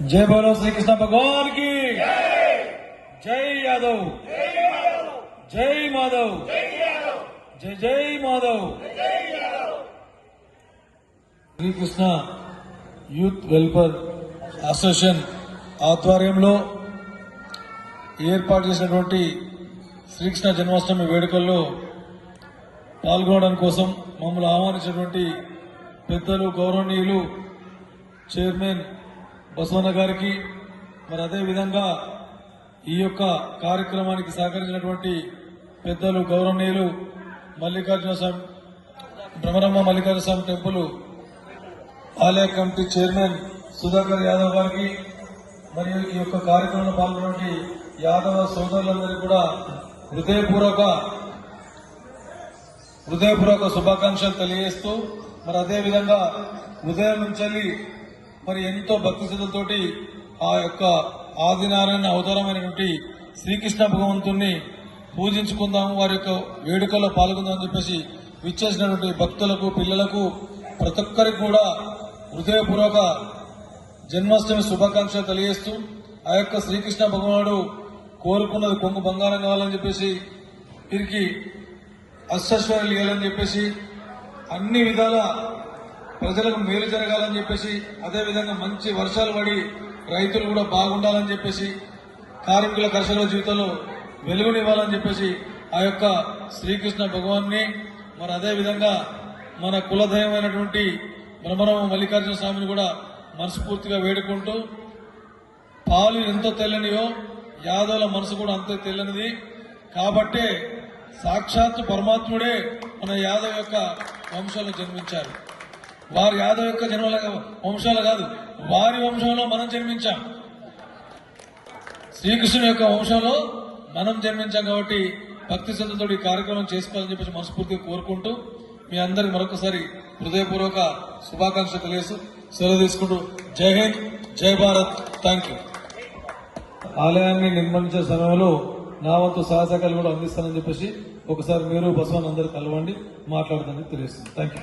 जय बोलो श्री कृष्ण भगवान की जय यादव जय माधव जय जय Madhav Shri Krishna youth welfare association ఆధ్వర్యంలో ఏర్పాటు చేసినటువంటి శ్రీకృష్ణ జన్మాష్టమి వేడుకల్లో పాల్గొనడం కోసం మమ్మల్ని ఆహ్వానించినటువంటి పెద్దలు గౌరవనీయులు చైర్మన్ బసవన్న గారికి మరి అదే విధంగా ఈ యొక్క కార్యక్రమానికి సహకరించినటువంటి పెద్దలు గౌరవనీయులు మల్లికార్జున స్వామి భ్రమరమ్మ మల్లికార్జున స్వామి టెంపుల్ ఆలయ కమిటీ చైర్మన్ సుధాకర్ యాదవ్ గారికి మరియు ఈ యొక్క కార్యక్రమంలో పాల్గొన్నటువంటి యాదవ సోదరులందరికీ కూడా హృదయపూర్వక శుభాకాంక్షలు తెలియజేస్తూ మరి అదే విధంగా ఉదయం నుంచి మరి ఎంతో భక్తి శ్రద్ధలతోటి ఆ యొక్క ఆదినారాయణ అవతారమైనటువంటి శ్రీకృష్ణ భగవంతుణ్ణి పూజించుకుందాము, వారి యొక్క వేడుకల్లో పాల్గొందామని చెప్పేసి విచ్చేసినటువంటి భక్తులకు పిల్లలకు ప్రతి ఒక్కరికి కూడా హృదయపూర్వక జన్మాష్టమి శుభాకాంక్షలు తెలియజేస్తూ ఆ యొక్క శ్రీకృష్ణ భగవానుడు కోరుకున్నది కొంగు బంగారం కావాలని చెప్పేసి వీరికి అష్టైశ్వర్యాలు ఇవ్వాలని చెప్పేసి అన్ని విధాల ప్రజలకు మేలు జరగాలని చెప్పేసి అదేవిధంగా మంచి వర్షాలు పడి రైతులు కూడా బాగుండాలని చెప్పేసి కార్మికుల కర్షకుల జీవితంలో వెలుగునివ్వాలని చెప్పేసి ఆ యొక్క శ్రీకృష్ణ భగవాన్ని మరి అదేవిధంగా మన కులదైవమైనటువంటి భ్రమరమ్మ మల్లికార్జున స్వామిని కూడా మనస్ఫూర్తిగా వేడుకుంటూ పాలు ఎంతో తెల్లనియో యాదవుల మనసు కూడా అంతే తెల్లనిది కాబట్టే సాక్షాత్తు పరమాత్ముడే మన యాదవ్ యొక్క వంశంలో జన్మించారు. వారి యాదవ్ యొక్క వంశాలు కాదు, వారి వంశంలో మనం జన్మించాం. శ్రీకృష్ణుని యొక్క వంశంలో మనం జన్మించాం కాబట్టి భక్తి శ్రద్ధతో ఈ కార్యక్రమం చేసుకోవాలని చెప్పేసి మనస్ఫూర్తిగా కోరుకుంటూ మీ అందరికి మరొకసారి హృదయపూర్వక శుభాకాంక్షలు తెలియజేస్తూ సెలవు తీసుకుంటూ జై హింద్ జై భారత్. Thank you. ఆలయాన్ని నిర్మించే సమయంలో నా వంతు సహాయకాలు కూడా అందిస్తానని చెప్పేసి ఒకసారి మీరు బసవన్ అందరూ కలవండి, మాట్లాడుతుందని తెలియజేస్తుంది. Thank you.